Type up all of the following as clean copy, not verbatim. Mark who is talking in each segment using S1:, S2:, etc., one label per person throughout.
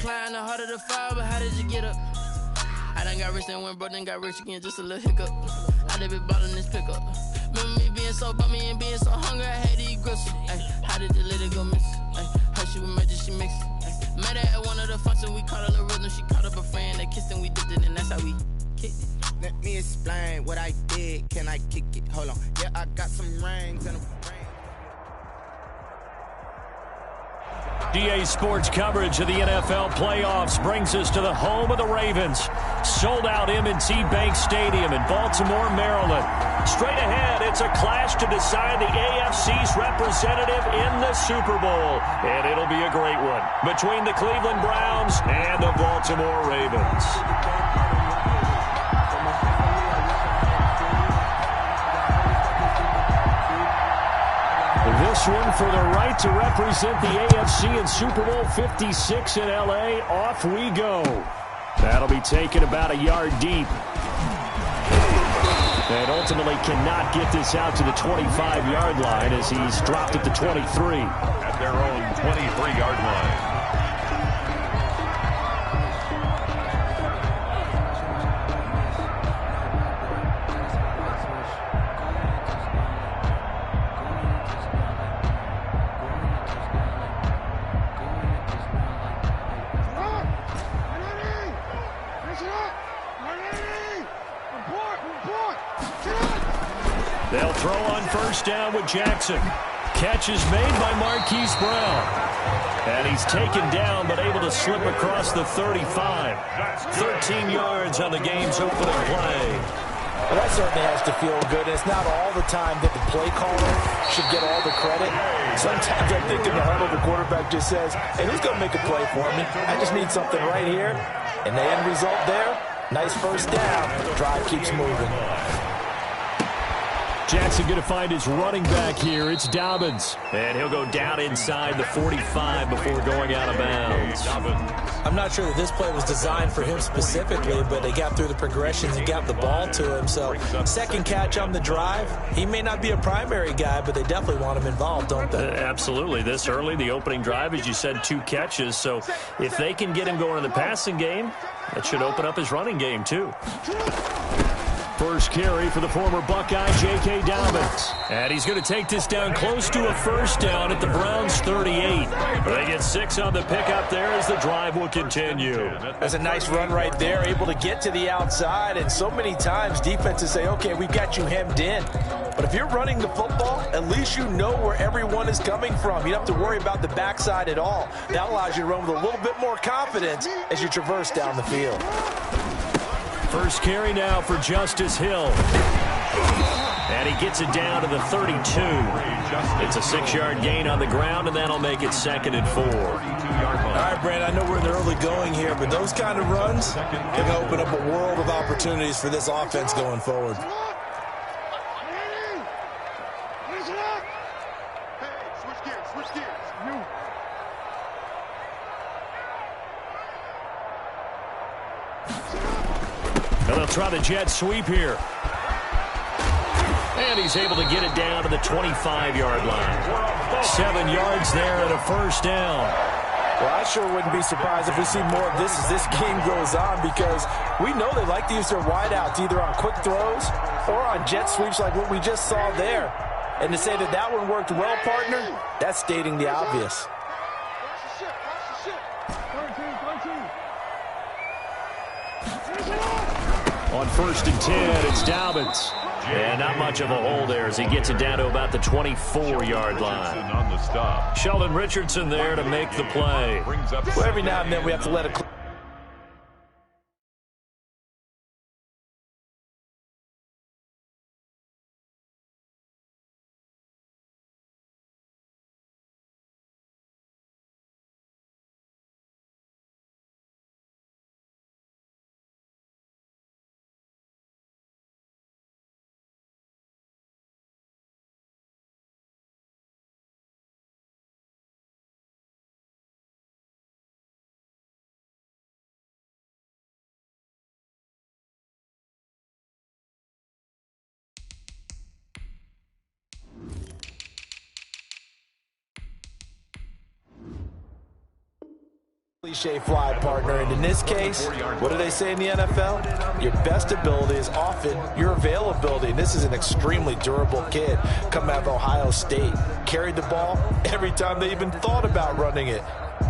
S1: climb, the harder the fall, but how did you get up? I done got rich, then went broke, then got rich again, just a little hiccup. I done been ballin' this pickup. Remember me being so bummy and being so hungry, I had to eat gristle. Ay, how did the lady go miss? Ay, her she was magic, she mixed. Ay, met her at one of the functions, we caught a little rhythm. She caught up a friend, they kissed and we dipped it, and that's how we kicked it.
S2: Let me explain what I did. Can I kick it? Hold on. Yeah, I got some rings and a ring.
S3: DA Sports coverage of the NFL playoffs brings us to the home of the Ravens. Sold out M&T Bank Stadium in Baltimore, Maryland. Straight ahead, it's a clash to decide the AFC's representative in the Super Bowl. And it'll be a great one between the Cleveland Browns and the Baltimore Ravens. This one for the right to represent the AFC in Super Bowl 56 in L.A. Off we go. That'll be taken about a yard deep. And ultimately cannot get this out to the 25-yard line as he's dropped at the 23.
S4: At their own 23-yard line.
S3: They'll throw on first down with Jackson. Catch is made by Marquise Brown. And he's taken down but able to slip across the 35. 13 yards on the game's opening play.
S5: Well, that certainly has to feel good. It's not all the time that the play caller should get all the credit. Sometimes I think in the huddle the quarterback just says, hey, who's going to make a play for me? I just need something right here. And the end result there, nice first down. Drive keeps moving.
S3: Jackson going to find his running back here. It's Dobbins. And he'll go down inside the 45 before going out of bounds.
S5: I'm not sure that this play was designed for him specifically, but they got through the progressions and got the ball to him. So second catch on the drive. He may not be a primary guy, but they definitely want him involved, don't they?
S3: Absolutely. This early, the opening drive, as you said, 2 catches. So if they can get him going in the passing game, that should open up his running game too. First carry for the former Buckeye, J.K. Dobbins. And he's going to take this down close to a first down at the Browns' 38. They get 6 on the pickup there as the drive will continue.
S5: That's a nice run right there, able to get to the outside. And so many times defenses say, okay, we've got you hemmed in. But if you're running the football, at least you know where everyone is coming from. You don't have to worry about the backside at all. That allows you to run with a little bit more confidence as you traverse down the field.
S3: First carry now for Justice Hill. And he gets it down to the 32. It's a 6-yard gain on the ground, and that'll make it 2nd and 4.
S5: All right, Brand, I know we're in the early going here, but those kind of runs, they're going to open up a world of opportunities for this offense going forward.
S3: And they'll try the jet sweep here. And he's able to get it down to the 25-yard line. 7 yards there and a first down.
S5: Well, I sure wouldn't be surprised if we see more of this as this game goes on, because we know they like to use their wideouts either on quick throws or on jet sweeps like what we just saw there. And to say that that one worked well, partner, that's stating the obvious.
S3: On 1st and 10, it's Dobbins. And not much of a hole there as he gets it down to about the 24-yard line. Sheldon Richardson there to make the play.
S5: Well, every now and then we have to let it Cliche fly, partner, and in this case, what do they say in the NFL? Your best ability is often your availability, and this is an extremely durable kid coming out of Ohio State. Carried the ball every time they even thought about running it.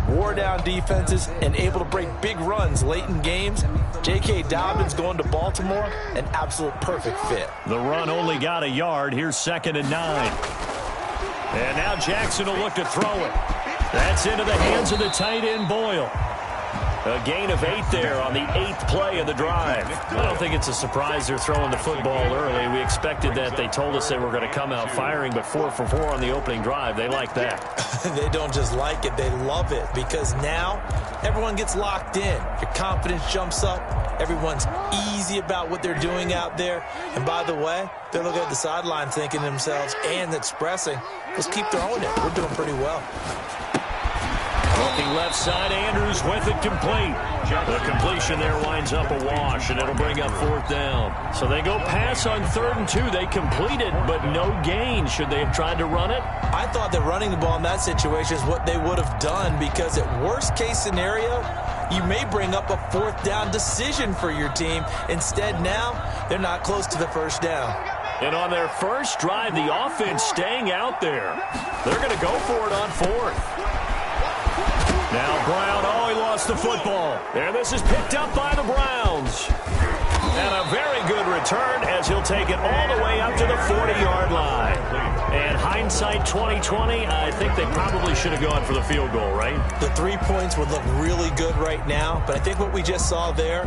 S5: Wore down defenses and able to break big runs late in games. J.K. Dobbins going to Baltimore, an absolute perfect fit.
S3: The run only got a yard. Here's 2nd and 9. And now Jackson will look to throw it. That's into the hands of the tight end, Boyle. A gain of 8 there on the 8th play of the drive. I don't think it's a surprise they're throwing the football early. We expected that. They told us they were going to come out firing, but 4 for 4 on the opening drive. They like that.
S5: They don't just like it, they love it, because now everyone gets locked in. Your confidence jumps up. Everyone's easy about what they're doing out there. And by the way, they're looking at the sideline thinking to themselves and expressing, let's keep throwing it. We're doing pretty well.
S3: Looking left side, Andrews with it complete. The completion there winds up a wash, and it'll bring up 4th down. So they go pass on 3rd and 2. They complete it, but no gain. Should they have tried to run it?
S5: I thought that running the ball in that situation is what they would have done, because at worst case scenario, you may bring up a 4th down decision for your team. Instead, now they're not close to the 1st down.
S3: And on their first drive, the offense staying out there. They're going to go for it on 4th. Now Brown, he lost the football. And this is picked up by the Browns. And a very good return as he'll take it all the way up to the 40-yard line. And hindsight 2020, I think they probably should have gone for the field goal, right?
S5: The 3 points would look really good right now, but I think what we just saw there,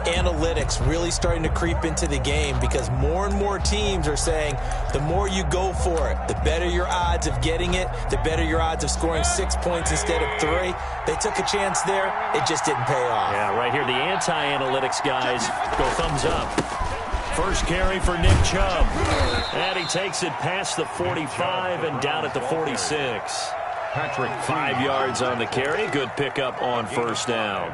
S5: analytics really starting to creep into the game, because more and more teams are saying the more you go for it, the better your odds of getting it, the better your odds of scoring 6 points instead of 3. They took a chance there. It just didn't pay off.
S3: Yeah, right here, the anti-analytics guys go thumbs up. First carry for Nick Chubb. And he takes it past the 45 and down at the 46. 5 yards on the carry. Good pickup on 1st down.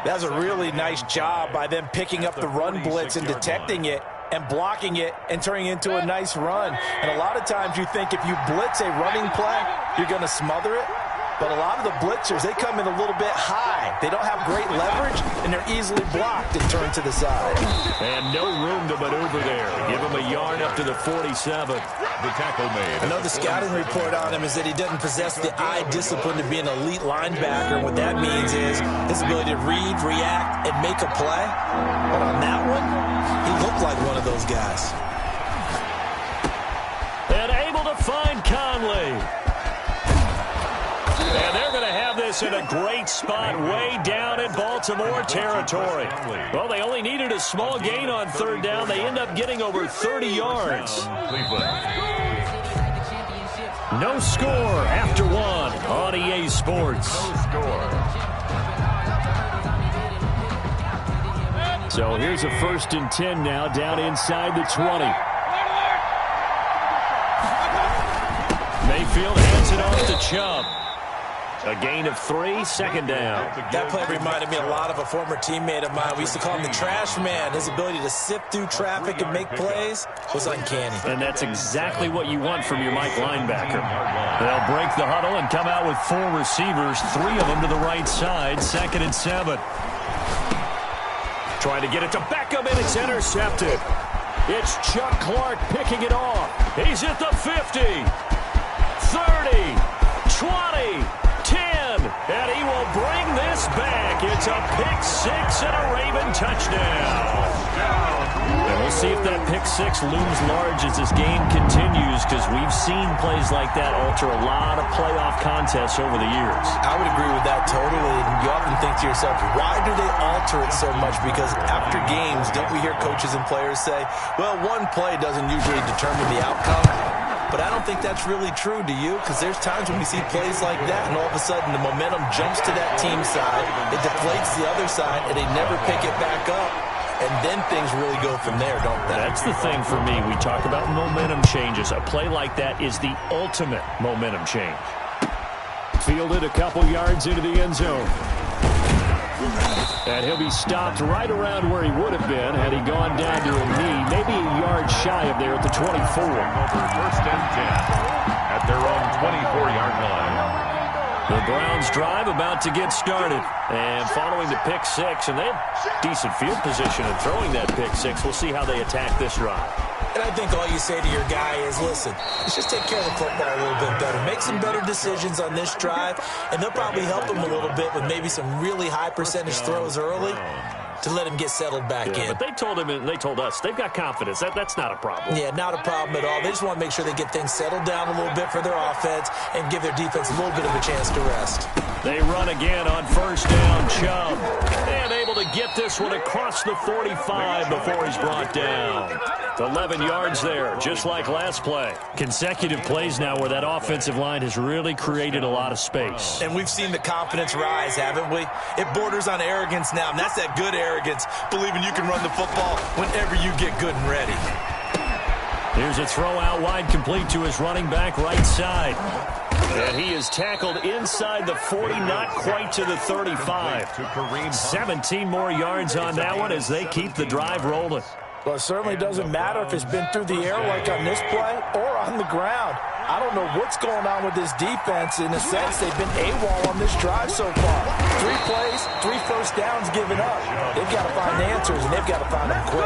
S5: That's a really nice job by them picking up the run blitz and detecting it and blocking it and turning it into a nice run. And a lot of times you think if you blitz a running play, you're going to smother it. But a lot of the blitzers, they come in a little bit high. They don't have great leverage, and they're easily blocked and turned to the side.
S3: And no room to maneuver there. Give him a yard up to the 47.
S4: The tackle made.
S5: I know the scouting report on him is that he doesn't possess the eye discipline to be an elite linebacker. And what that means is his ability to read, react, and make a play. But on that one, he looked like one of those guys.
S3: And able to find Conley. And they're going to have this in a great spot way down in Baltimore territory. Well, they only needed a small gain on 3rd down. They end up getting over 30 yards. No score after 1 on EA Sports. So here's a 1st and 10 now down inside the 20. Mayfield hands it off to Chubb. A gain of 3, 2nd down.
S5: That play reminded me a lot of a former teammate of mine. We used to call him the trash man. His ability to sift through traffic and make plays was uncanny.
S3: And that's exactly what you want from your Mike linebacker. They'll break the huddle and come out with 4 receivers, 3 of them to the right side, 2nd and 7. Trying to get it to Beckham, and it's intercepted. It's Chuck Clark picking it off. He's at the 50, 30, 20, 10, and he will bring this back. It's a pick 6 and a Raven touchdown. And we'll see if that pick 6 looms large as this game continues, because we've seen plays like that alter a lot of playoff contests over the years.
S5: I would agree with that totally. And you often think to yourself, why do they alter it so much? Because after games, don't we hear coaches and players say, well, one play doesn't usually determine the outcome? But I don't think that's really true, do you? Because there's times when we see plays like that, and all of a sudden the momentum jumps to that team side, it deflates the other side, and they never pick it back up. And then things really go from there, don't they?
S3: That's the thing for me. We talk about momentum changes. A play like that is the ultimate momentum change. Fielded a couple yards into the end zone. And he'll be stopped right around where he would have been had he gone down to a knee, maybe a yard shy of there at the 24.
S4: Over 1st and 10 at their own 24-yard line.
S3: The Browns drive about to get started. And following the pick six, and they have decent field position in throwing that pick six. We'll see how they attack this drive.
S5: And I think all you say to your guy is, listen, let's just take care of the football a little bit better. Make some better decisions on this drive, and they'll probably help him a little bit with maybe some really high percentage throws early to let him get settled back in.
S3: But they told him and they told us they've got confidence. That's not a problem.
S5: Yeah, not a problem at all. They just want to make sure they get things settled down a little bit for their offense and give their defense a little bit of a chance to rest.
S3: They run again on first down. Chubb. And able to get this one across the 45 before he's brought down. 11 yards there, just like last play. Consecutive plays now where that offensive line has really created a lot of space.
S5: And we've seen the confidence rise, haven't we? It borders on arrogance now, and that's that good arrogance, believing you can run the football whenever you get good and ready.
S3: Here's a throw out wide, complete to his running back right side. And he is tackled inside the 40, not quite to the 35. 17 more yards on that one as they keep the drive rolling.
S5: Well, it certainly doesn't matter if it's been through the air like on this play or on the ground. I don't know what's going on with this defense. In a sense, they've been AWOL on this drive so far. 3 plays, 3 first downs given up. They've got to find answers, and they've got to find them quick.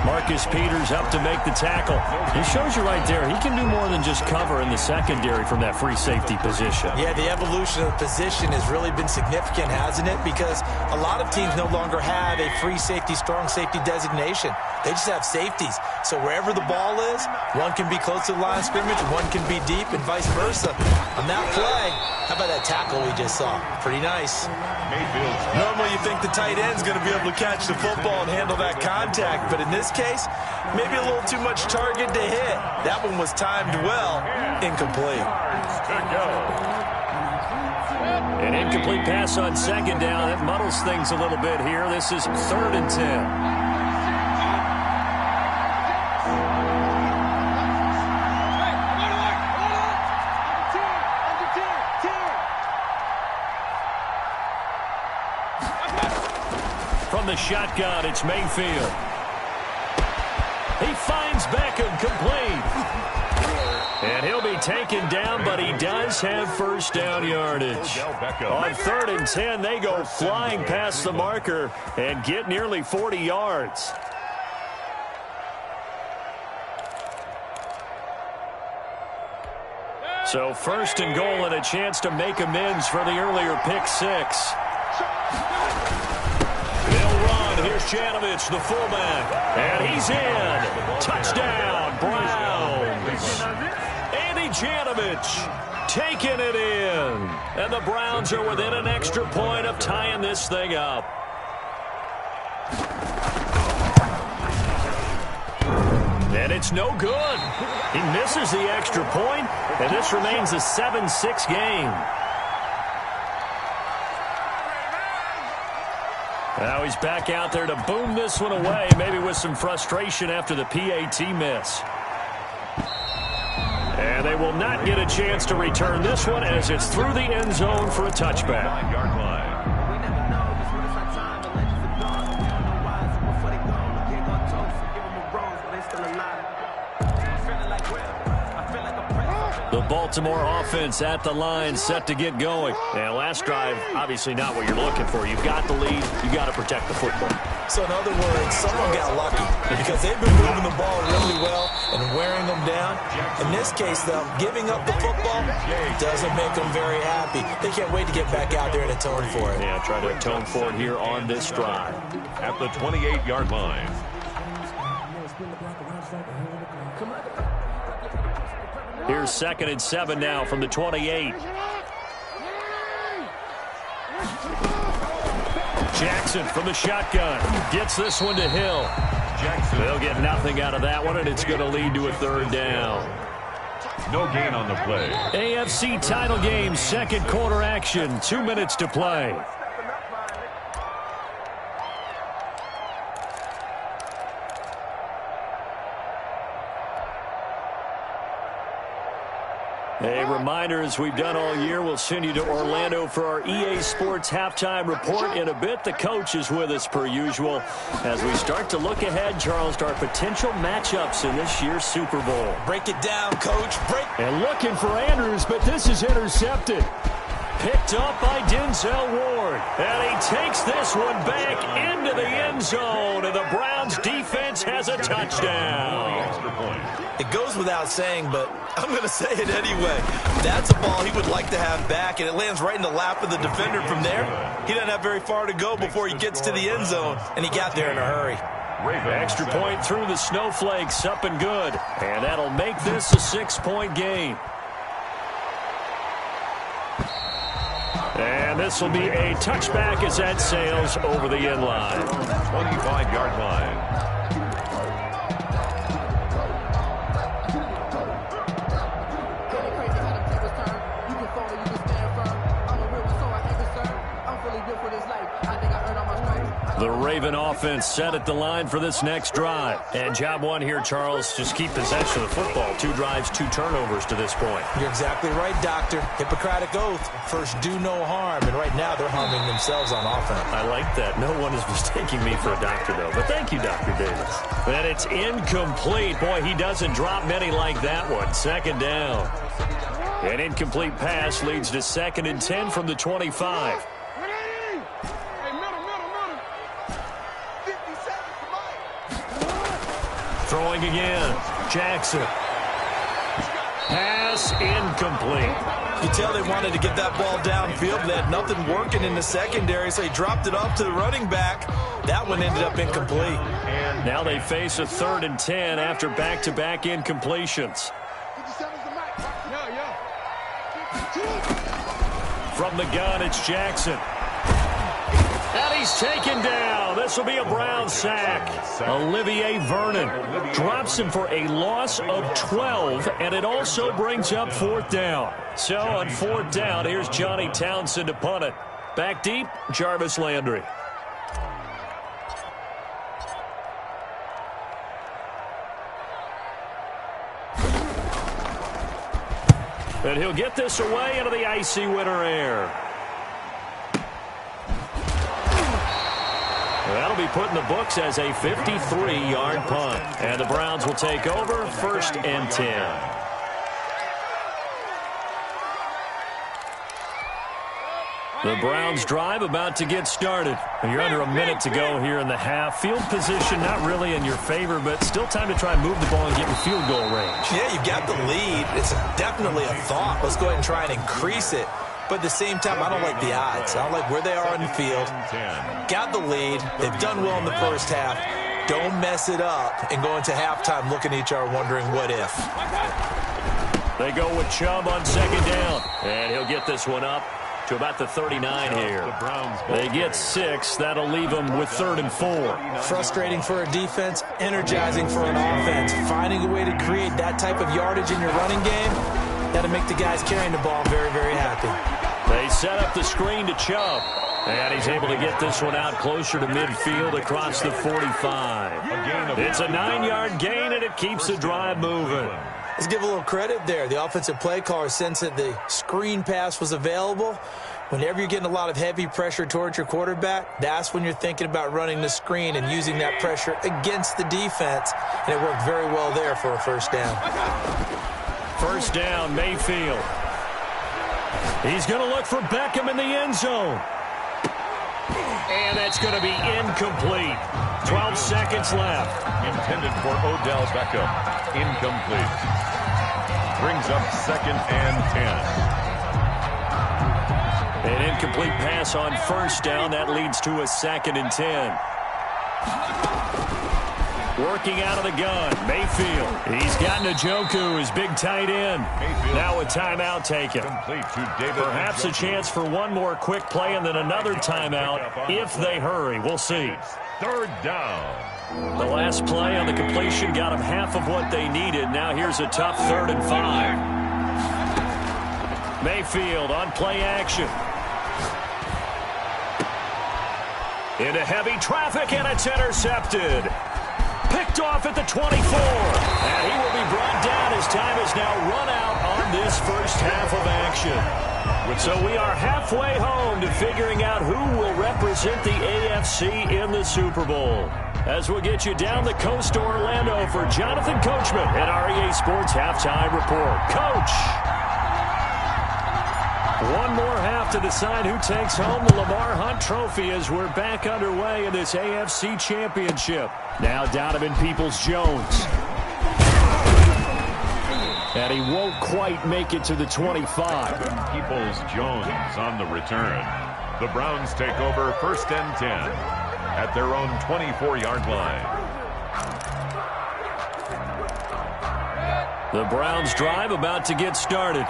S3: Marcus Peters up to make the tackle. He shows you right there, he can do more than just cover in the secondary from that free safety position.
S5: Yeah, the evolution of the position has really been significant, hasn't it? Because a lot of teams no longer have a free safety, strong safety designation. They just have safeties. So wherever the ball is, one can be close to the line of scrimmage, one can be deep, and vice versa. On that play, how about that tackle we just saw? Pretty nice. Normally you think the tight end's going to be able to catch the football and handle that contact, but in this case, maybe a little too much target to hit. That one was timed well, incomplete.
S3: An incomplete pass on second down. That muddles things a little bit here. This is 3rd and 10. From the shotgun, it's Mayfield. He finds Beckham complete. And he'll be taken down, but he does have first down yardage. On 3rd and 10, they go flying past the marker and get nearly 40 yards. So 1st and goal and a chance to make amends for the earlier pick six. Here's Janovich, the fullback, and he's in. Touchdown, Browns. Andy Janovich taking it in. And the Browns are within an extra point of tying this thing up. And it's no good. He misses the extra point, and this remains a 7-6 game. Now he's back out there to boom this one away, maybe with some frustration after the PAT miss. And they will not get a chance to return this one as it's through the end zone for a touchback.
S4: 9-yard line.
S3: The Baltimore offense at the line, set to get going. And last drive, obviously not what you're looking for. You've got the lead. You've got to protect the football.
S5: So in other words, someone got lucky because they've been moving the ball really well and wearing them down. In this case, though, giving up the football doesn't make them very happy. They can't wait to get back out there and atone for it.
S3: Yeah, try to atone for it here on this drive.
S4: At the 28-yard line.
S3: Here's 2nd and 7 now from the 28. Jackson from the shotgun gets this one to Hill. They'll get nothing out of that one, and it's going to lead to a 3rd down.
S4: No gain on the play.
S3: AFC title game, 2nd quarter action, 2 minutes to play. A reminder, as we've done all year, we'll send you to Orlando for our EA Sports halftime report in a bit. The coach is with us per usual as we start to look ahead, Charles, to our potential matchups in this year's Super Bowl.
S5: Break it down, Coach. Break.
S3: And looking for Andrews, but this is intercepted. picked up by Denzel Ward. And he takes this one back into the end zone, and the Browns defense has a touchdown.
S5: It goes without saying, but I'm going to say it anyway. That's a ball he would like to have back, and it lands right in the lap of the defender from there. He doesn't have very far to go before he gets to the end zone, and he got there in a hurry.
S3: Extra point through the snowflakes, up and good. And that'll make this a 6-point game. And this will be a touchback as that sails over the end line.
S4: 25-yard line.
S3: The Raven offense set at the line for this next drive. And job one here, Charles, just keep possession of the football. 2 drives, 2 turnovers to this point.
S5: You're exactly right, Doctor. Hippocratic oath. First, do no harm. And right now, they're harming themselves on offense.
S3: I like that. No one is mistaking me for a doctor, though. But thank you, Dr. Davis. And it's incomplete. Boy, he doesn't drop many like that one. 2nd down. An incomplete pass leads to 2nd and 10 from the 25. Throwing again. Jackson. Pass incomplete.
S5: You tell they wanted to get that ball downfield, but they had nothing working in the secondary, so he dropped it off to the running back. That one ended up incomplete.
S3: Now they face a 3rd and 10 after back-to-back incompletions. From the gun, it's Jackson. And he's taken down. This will be a Brown sack. Olivier Vernon drops him for a loss of 12, and it also brings up 4th down. So on 4th down, here's Johnny Townsend to punt it. Back deep, Jarvis Landry. And he'll get this away into the icy winter air. That'll be put in the books as a 53-yard punt. And the Browns will take over 1st and 10. The Browns drive about to get started. You're under a minute to go here in the half. Field position not really in your favor, but still time to try and move the ball and get in field goal range.
S5: Yeah, you've got the lead. It's definitely a thought. Let's go ahead and try and increase it. But at the same time, I don't like the odds. I don't like where they are on the field. Got the lead. They've done well in the first half. Don't mess it up and go into halftime looking at each other wondering what if.
S3: They go with Chubb on 2nd down. And he'll get this one up to about the 39 here. They get 6. That'll leave them with 3rd and 4.
S5: Frustrating for a defense, energizing for an offense. Finding a way to create that type of yardage in your running game, that'll make the guys carrying the ball very, very happy.
S3: They set up the screen to Chubb. And he's able to get this one out closer to midfield across the 45. It's a 9-yard gain, and it keeps the drive moving.
S5: Let's give a little credit there. The offensive play caller sensed that the screen pass was available. Whenever you're getting a lot of heavy pressure towards your quarterback, that's when you're thinking about running the screen and using that pressure against the defense. And it worked very well there for a 1st down.
S3: 1st down, Mayfield. He's going to look for Beckham in the end zone. And that's going to be incomplete. 12 seconds left.
S4: Intended for Odell Beckham. Incomplete. Brings up 2nd and 10.
S3: An incomplete pass on 1st down. That leads to a 2nd and 10. Working out of the gun, Mayfield. He's got Njoku, his big tight end. Now a timeout taken. Perhaps a chance for one more quick play and then another timeout if they hurry. We'll see.
S4: 3rd down.
S3: The last play on the completion got them half of what they needed. Now here's a tough 3rd and 5. Mayfield on play action. Into heavy traffic, and it's intercepted. Picked off at the 24. And he will be brought down as time is now run out on this first half of action. So we are halfway home to figuring out who will represent the AFC in the Super Bowl. As we'll get you down the coast to Orlando for Jonathan Coachman at REA Sports Halftime Report. Coach! One more half to decide who takes home the Lamar Hunt Trophy as we're back underway in this AFC Championship. Now Donovan Peoples-Jones. And he won't quite make it to the 25.
S4: Peoples-Jones on the return. The Browns take over 1st and 10 at their own 24-yard line.
S3: The Browns drive about to get started.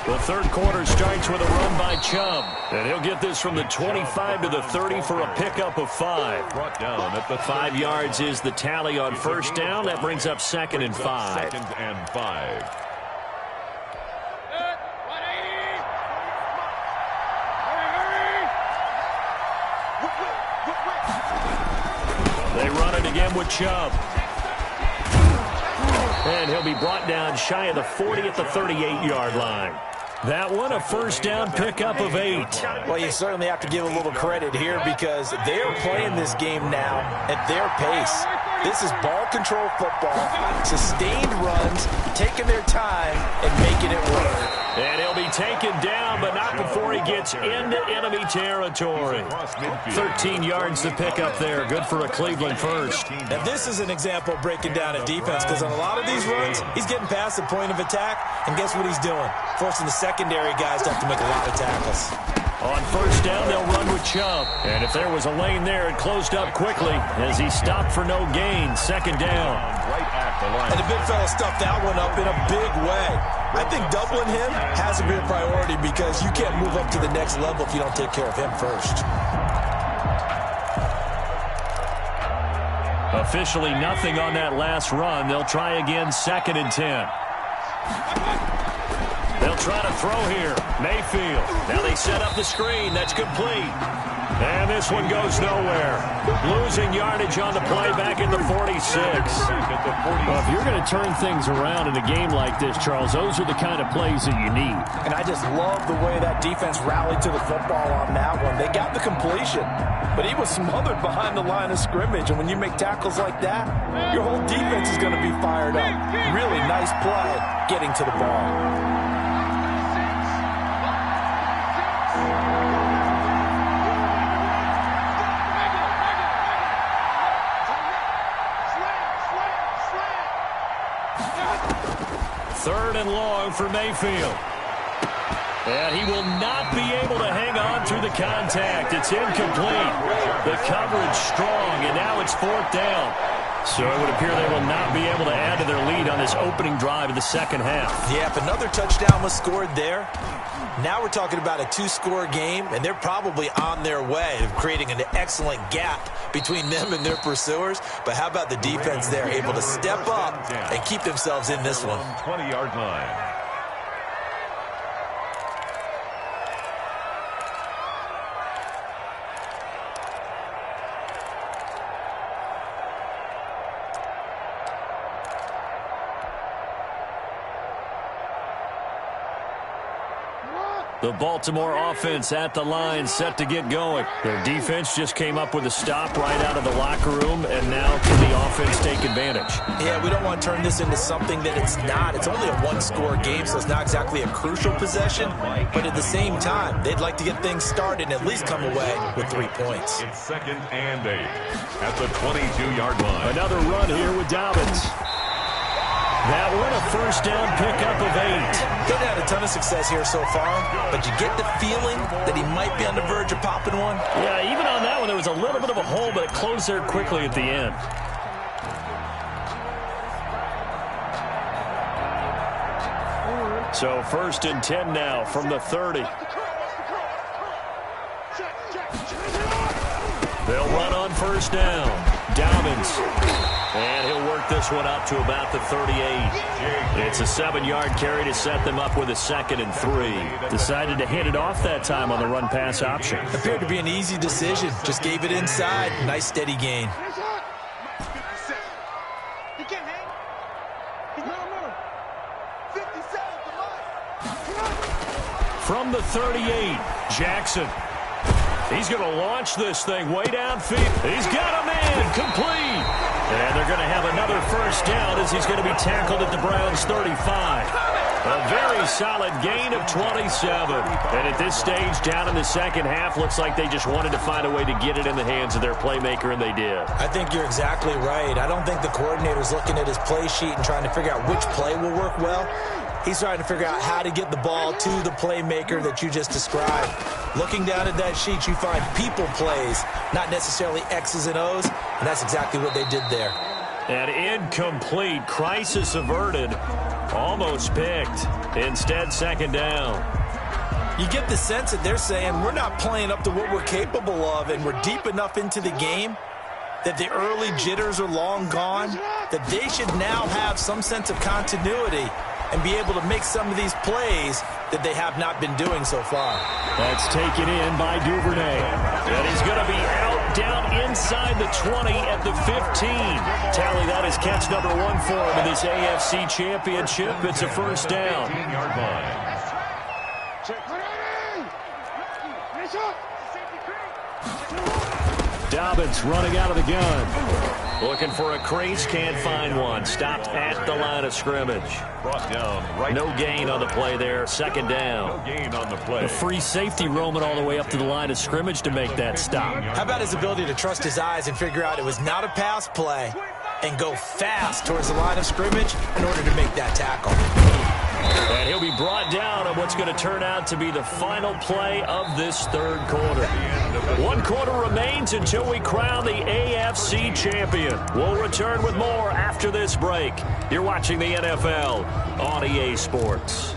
S3: The third quarter starts with a run by Chubb. And he'll get this from the 25 to the 30 for a pickup of 5.
S4: Brought down at the
S3: 5 yards is the tally on first down. That brings up 2nd and 5.
S4: 2nd and 5.
S3: They run it again with Chubb. And he'll be brought down shy of the 40 at the 38-yard line. That one, a first down pickup of 8.
S5: Well, you certainly have to give a little credit here because they're playing this game now at their pace. This is ball control football, sustained runs, taking their time and making it work.
S3: And he'll be taken down, but not before he gets into enemy territory. 13 yards to pick up there. Good for a Cleveland first.
S5: And this is an example of breaking down a defense because on a lot of these runs, he's getting past the point of attack, and guess what he's doing? Forcing the secondary guys to have to make a lot of tackles.
S3: On first down, they'll run with Chubb. And if there was a lane there, it closed up quickly as he stopped for no gain. 2nd down.
S4: Right at the line.
S5: And the big fella stuffed that one up in a big way. I think doubling him has to be a priority because you can't move up to the next level if you don't take care of him first.
S3: Officially nothing on that last run. They'll try again 2nd and 10. They'll try to throw here. Mayfield. Now they set up the screen. That's complete. And this one goes nowhere. Losing yardage on the play back at the 46. Well, if you're going to turn things around in a game like this, Charles, those are the kind of plays that you need.
S5: And I just love the way that defense rallied to the football on that one. They got the completion, but he was smothered behind the line of scrimmage. And when you make tackles like that, your whole defense is going to be fired up. Really nice play getting to the ball.
S3: Third and long for Mayfield. And he will not be able to hang on through the contact. It's incomplete. The coverage strong, and now it's 4th down. So it would appear they will not be able to add to their lead on this opening drive of the second half.
S5: Yeah, if another touchdown was scored there, now we're talking about a 2-score game, and they're probably on their way of creating an excellent gap between them and their pursuers. But how about the defense there, able to step up and keep themselves in this one?
S4: 20-yard line.
S3: The Baltimore offense at the line, set to get going. Their defense just came up with a stop right out of the locker room, and now can the offense take advantage?
S5: Yeah, we don't want to turn this into something that it's not. It's only a 1-score game, so it's not exactly a crucial possession. But at the same time, they'd like to get things started and at least come away with 3 points.
S4: It's 2nd and 8 at the 22-yard line.
S3: Another run here with Dobbins. That one, a first down pickup of 8.
S5: They've had a ton of success here so far, but you get the feeling that he might be on the verge of popping one.
S3: Yeah, even on that one, there was a little bit of a hole, but it closed there quickly at the end. So 1st and 10 now from the 30. They'll run on first down. Dobbins. And he'll work this one up to about the 38. It's a 7-yard carry to set them up with a 2nd and 3. Decided to hit it off that time on the run-pass option.
S5: Appeared to be an easy decision. Just gave it inside. Nice steady gain.
S3: From the 38, Jackson. He's going to launch this thing way downfield. He's got a man, complete. And they're going to have another first down as he's going to be tackled at the Browns' 35. A very solid gain of 27. And at this stage, down in the second half, looks like they just wanted to find a way to get it in the hands of their playmaker, and they did.
S5: I think you're exactly right. I don't think the coordinator's looking at his play sheet and trying to figure out which play will work well. He's trying to figure out how to get the ball to the playmaker that you just described. Looking down at that sheet, you find people plays, not necessarily X's and O's, and that's exactly what they did there.
S3: And incomplete. Crisis averted. Almost picked. Instead, second down.
S5: You get the sense that they're saying we're not playing up to what we're capable of, and we're deep enough into the game that the early jitters are long gone, that they should now have some sense of continuity and be able to make some of these plays that they have not been doing so far.
S3: That's taken in by Duvernay. And he's going to be out down inside the 20 at the 15. Tally, that is catch number 1 for him in this AFC Championship. It's a first down. Dobbins running out of the gun. Looking for a crease, can't find one. Stopped at the line of scrimmage.
S4: Brought down right.
S3: No gain on the play there. Second down.
S4: No gain on the play.
S3: A free safety roaming all the way up to the line of scrimmage to make that stop.
S5: How about his ability to trust his eyes and figure out it was not a pass play and go fast towards the line of scrimmage in order to make that tackle.
S3: And he'll be brought down on what's going to turn out to be the final play of this third quarter. 1 quarter remains until we crown the AFC champion. We'll return with more after this break. You're watching the NFL on EA Sports.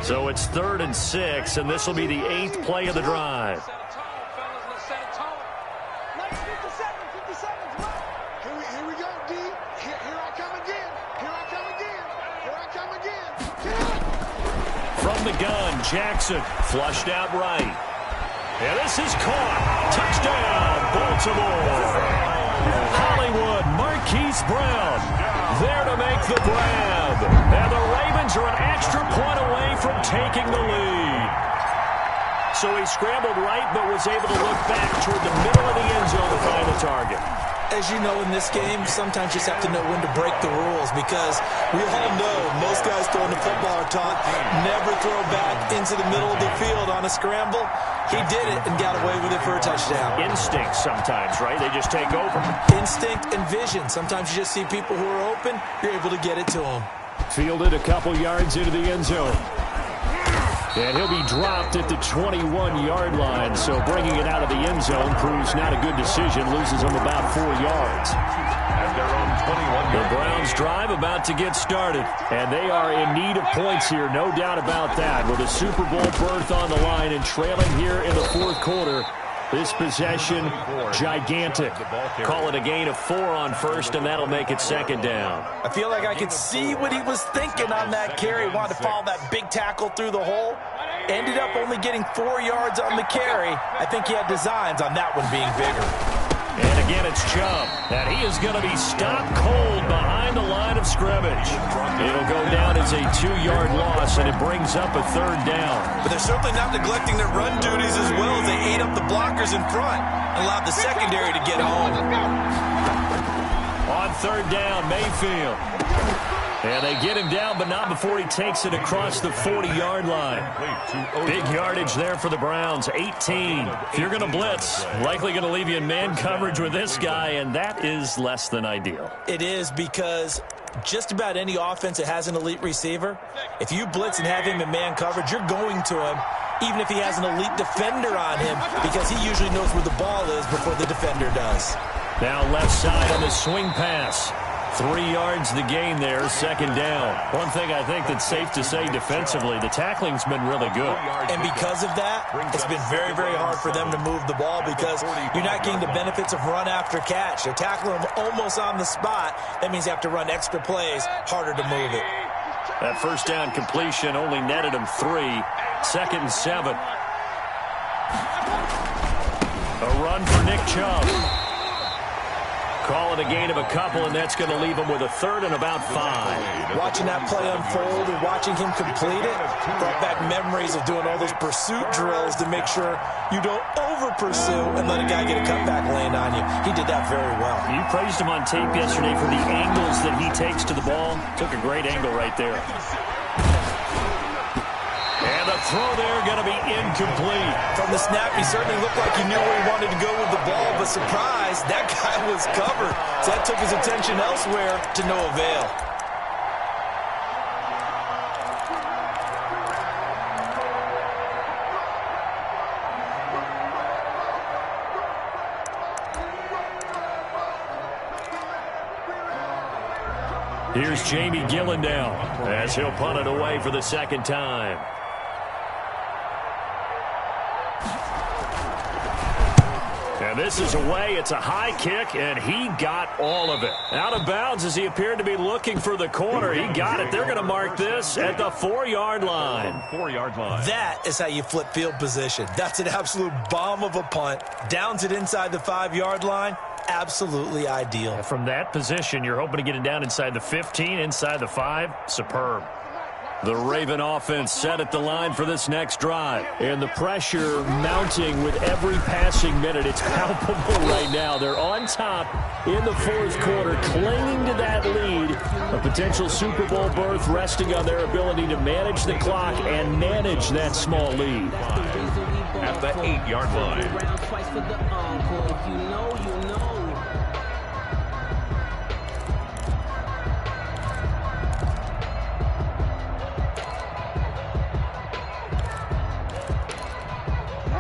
S3: So it's 3rd and 6, and this will be the 8th play of the drive.
S6: Here we go, D. Here I come again. Here I come again. Here I come again.
S3: From the gun, Jackson flushed out right. And this is caught. Touchdown, Baltimore. Hollywood, Marquise Brown there to make the grab. And the Ravens are an extra point away from taking the lead. So he scrambled right, but was able to look back toward the middle of the end zone to find the target.
S5: As you know, in this game, sometimes you just have to know when to break the rules, because we all know most guys throwing the football are taught never throw back into the middle of the field on a scramble. He did it and got away with it for a touchdown.
S3: Instinct sometimes, right? They just take over.
S5: Instinct and vision. Sometimes you just see people who are open, you're able to get it to them.
S3: Fielded a couple yards into the end zone. And he'll be dropped at the 21-yard line, so bringing it out of the end zone proves not a good decision, loses him about 4 yards.
S4: At their own 21-yard
S3: The Browns drive about to get started, and they are in need of points here, no doubt about that. With a Super Bowl berth on the line and trailing here in the 4th quarter, this possession gigantic. Call it a gain of 4 on first, and that'll make it second down.
S5: I feel like I could see what he was thinking on that carry. Wanted to follow that big tackle through the hole. Ended up only getting 4 yards on the carry. I think he had designs on that one being bigger.
S3: And again, it's Chubb. And he is going to be stopped cold behind the line of scrimmage. It'll go down as a 2-yard loss, and it brings up a 3rd down.
S5: But they're certainly not neglecting their run duties as well, as they ate up the blockers in front and allowed the secondary to get home.
S3: On 3rd down, Mayfield. And they get him down, but not before he takes it across the 40-yard line. Big yardage there for the Browns, 18. If you're going to blitz, likely going to leave you in man coverage with this guy, and that is less than ideal.
S5: It is, because just about any offense that has an elite receiver, if you blitz and have him in man coverage, you're going to him, even if he has an elite defender on him, because he usually knows where the ball is before the defender does.
S3: Now left side on the swing pass. 3 yards the gain there, second down. One thing I think that's safe to say defensively, the tackling's been really good.
S5: And because of that, it's been very, very hard for them to move the ball, because you're not getting the benefits of run after catch. They're tackling them almost on the spot. That means you have to run extra plays, harder to move it.
S3: That first down completion only netted him 3. 2nd and 7. A run for Nick Chubb. Call it a gain of a couple, and that's going to leave him with a 3rd and about 5.
S5: Watching that play unfold and watching him complete it brought back memories of doing all those pursuit drills to make sure you don't over-pursue and let a guy get a cutback land on you. He did that very well.
S3: You praised him on tape yesterday for the angles that he takes to the ball. Took a great angle right there. And the throw there going to be incomplete.
S5: From the snap, he certainly looked like he knew where he wanted to go with the ball, but surprise, that guy was covered. So that took his attention elsewhere to no avail.
S3: Here's Jamie Gillen down as he'll punt it away for the second time. And this is away. It's a high kick, and he got all of it. Out of bounds as he appeared to be looking for the corner. He got it. They're going to mark this at the 4-yard line.
S4: 4-yard line.
S5: That is how you flip field position. That's an absolute bomb of a punt. Downs it inside the 5-yard line. Absolutely ideal.
S3: From that position, you're hoping to get it down inside the 15, inside the 5. Superb. The Raven offense set at the line for this next drive. And the pressure mounting with every passing minute. It's palpable right now. They're on top in the fourth quarter, clinging to that lead. A potential Super Bowl berth resting on their ability to manage the clock and manage that small lead.
S4: At the 8-yard line.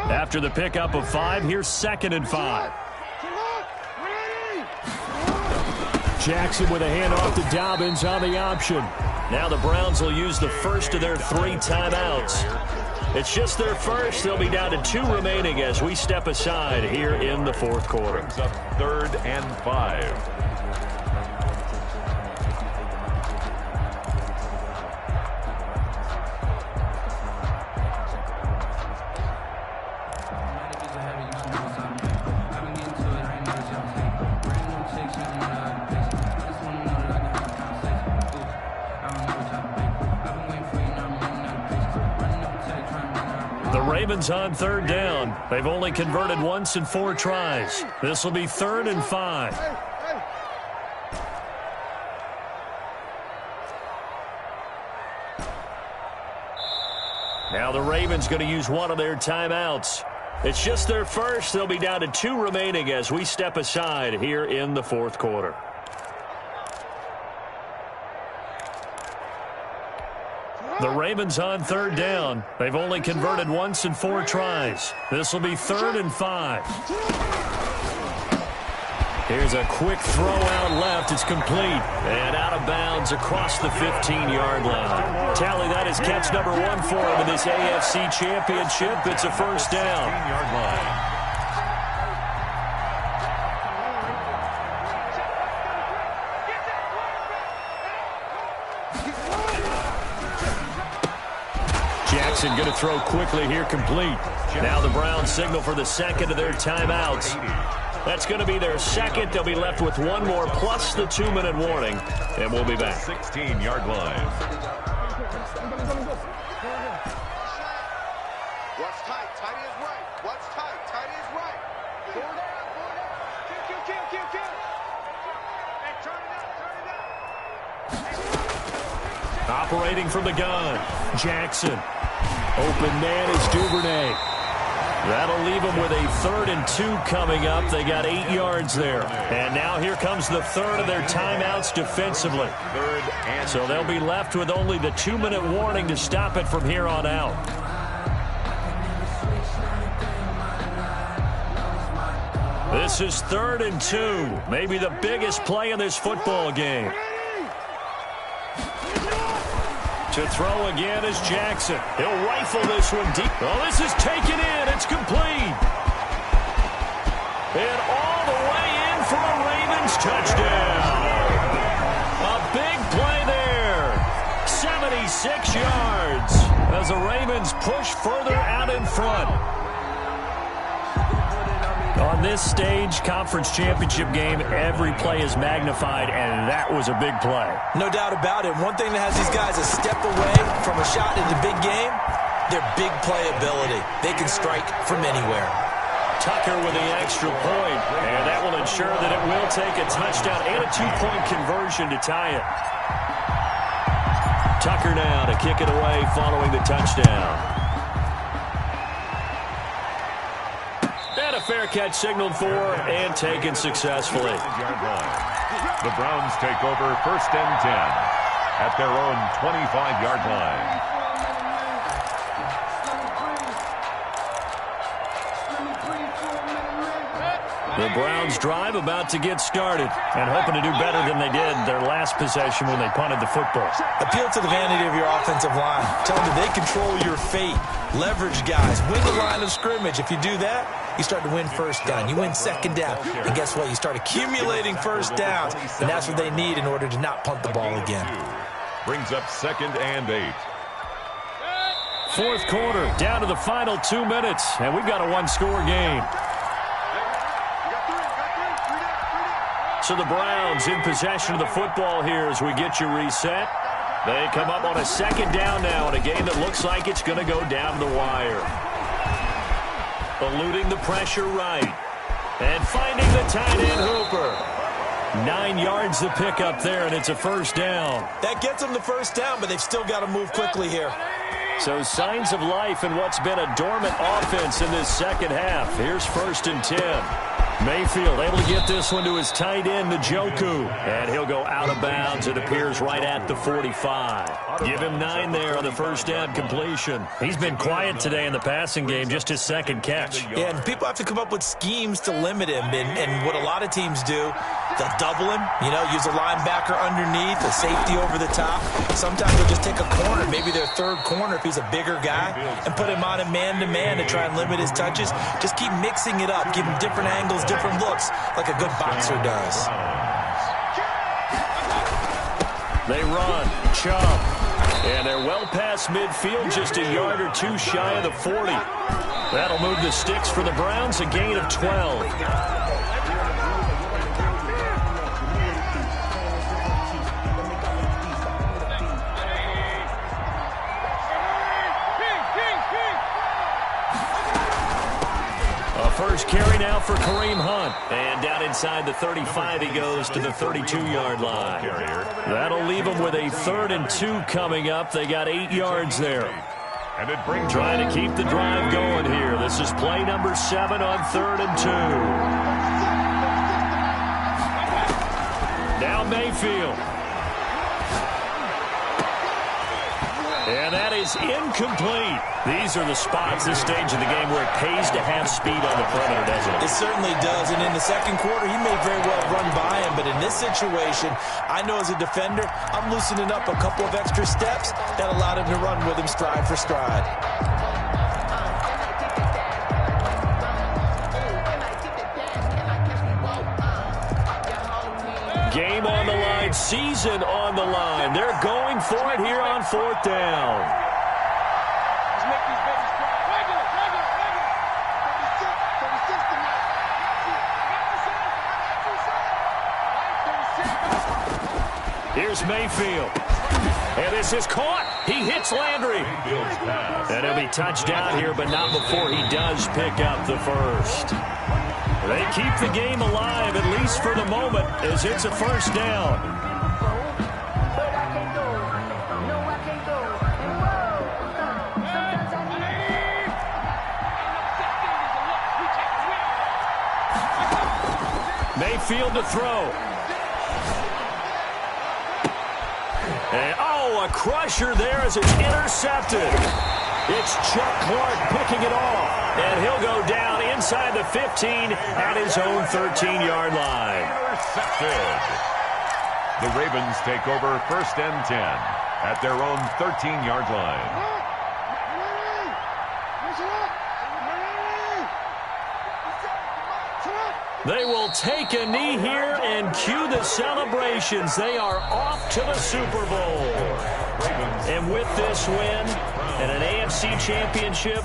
S3: After the pickup of 5, here's 2nd and 5. Jackson with a handoff to Dobbins on the option. Now the Browns will use the first of their 3 timeouts. It's just their first. They'll be down to 2 remaining as we step aside here in the fourth quarter.
S4: Brings up 3rd and 5.
S3: Ravens on 3rd down. They've only converted once in 4 tries. This will be 3rd and 5. Now the Ravens going to use one of their timeouts. It's just their first. They'll be down to 2 remaining as we step aside here in the fourth quarter. The Ravens on 3rd down. They've only converted once in 4 tries. This will be 3rd and 5. Here's a quick throw out left. It's complete. And out of bounds across the 15-yard line. Tally, that is catch number 1 for him in this AFC Championship. It's a first down.
S4: 15-yard line.
S3: Jackson going to throw quickly here, complete. Now the Browns signal for the second of their timeouts. That's going to be their second. They'll be left with 1 more plus the 2-minute warning, and we'll be back.
S4: 16-yard line.
S6: What's tight? Tight is right. What's tight? Tight is right. Forward down, forward down. Kill. Hey, turn it up.
S3: Operating from the gun, Jackson. Open man is Duvernay. That'll leave them with a 3rd and 2 coming up. They got 8 yards there. And now here comes the 3rd of their timeouts defensively. So they'll be left with only the 2-minute warning to stop it from here on out. This is 3rd and 2. Maybe the biggest play in this football game. To throw again is Jackson. He'll rifle this one deep. Oh, this is taken in. It's complete. And all the way in for a Ravens touchdown. A big play there. 76 yards as the Ravens push further out in front. On this stage, conference championship game, every play is magnified, and that was a big play.
S5: No doubt about it. One thing that has these guys a step away from a shot in the big game, their big playability. They can strike from anywhere.
S3: Tucker with the extra point, and that will ensure that it will take a touchdown and a 2-point conversion to tie it. Tucker now to kick it away following the touchdown. And a fair catch signaled for and taken successfully.
S4: The Browns take over 1st and 10 at their own 25-yard line.
S3: The Browns drive about to get started and hoping to do better than they did their last possession when they punted the football.
S5: Appeal to the vanity of your offensive line. Tell them that they control your fate. Leverage guys. Win the line of scrimmage. If you do that, you start to win first down. You win second down. And guess what? You start accumulating first downs. And that's what they need in order to not punt the ball again.
S4: Brings up 2nd and 8.
S3: Fourth quarter, down to the final 2 minutes, and we've got a one-score game. So the Browns in possession of the football here as we get you reset. They come up on a 2nd down now in a game that looks like it's going to go down the wire. Eluding the pressure right. And finding the tight end Hooper. 9 yards to pick up there, and it's a first down.
S5: That gets them the first down, but they've still got to move quickly here.
S3: So signs of life in what's been a dormant offense in this second half. Here's 1st and 10. Mayfield able to get this one to his tight end, Njoku. And he'll go out of bounds. It appears right at the 45. Give him 9 there on the first down completion. He's been quiet today in the passing game, just his 2nd catch.
S5: Yeah, and people have to come up with schemes to limit him. And what a lot of teams do, they'll double him, use a linebacker underneath, a safety over the top. Sometimes they'll just take a corner, maybe their 3rd corner if he's a bigger guy, and put him on a man-to-man to try and limit his touches. Just keep mixing it up, give him different angles, different looks, like a good boxer does.
S3: They run, chop, and they're well past midfield, just a yard or 2 shy of the 40. That'll move the sticks for the Browns, a gain of 12. First carry now for Kareem Hunt. And down inside the 35, he goes to the 32-yard line. That'll leave him with a 3rd and 2 coming up. They got 8 yards there.
S4: And it brings
S3: trying to keep the drive going here. This is play number 7 on 3rd and 2. Now Mayfield. And that is incomplete. These are the spots, this stage of the game, where it pays to have speed on the perimeter, doesn't it?
S5: It certainly does. And in the second quarter, he may very well run by him. But in this situation, I know as a defender, I'm loosening up a couple of extra steps that allowed him to run with him stride for stride.
S3: Game on the line, season on the line. They're going for it here on 4th down. Here's Mayfield. And this is caught. He hits Landry. And he'll be touched down here, but not before he does pick up the first. They keep the game alive, at least for the moment, as it's a first down. Mayfield to throw. And, a crusher there as it's intercepted. It's Chuck Clark picking it off. And he'll go down inside the 15 at his own 13-yard line.
S4: Intercepted. The Ravens take over 1st and 10 at their own 13-yard line.
S3: They will take a knee here and cue the celebrations. They are off to the Super Bowl. And with this win and an AFC championship,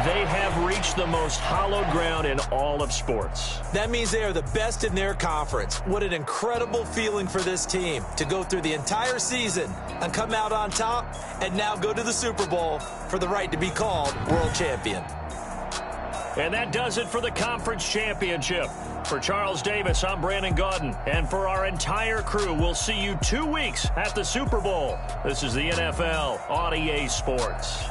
S3: they have reached the most hallowed ground in all of sports.
S5: That means they are the best in their conference. What an incredible feeling for this team to go through the entire season and come out on top and now go to the Super Bowl for the right to be called world champion.
S3: And that does it for the conference championship. For Charles Davis, I'm Brandon Gaudin. And for our entire crew, we'll see you 2 weeks at the Super Bowl. This is the NFL on EA Sports.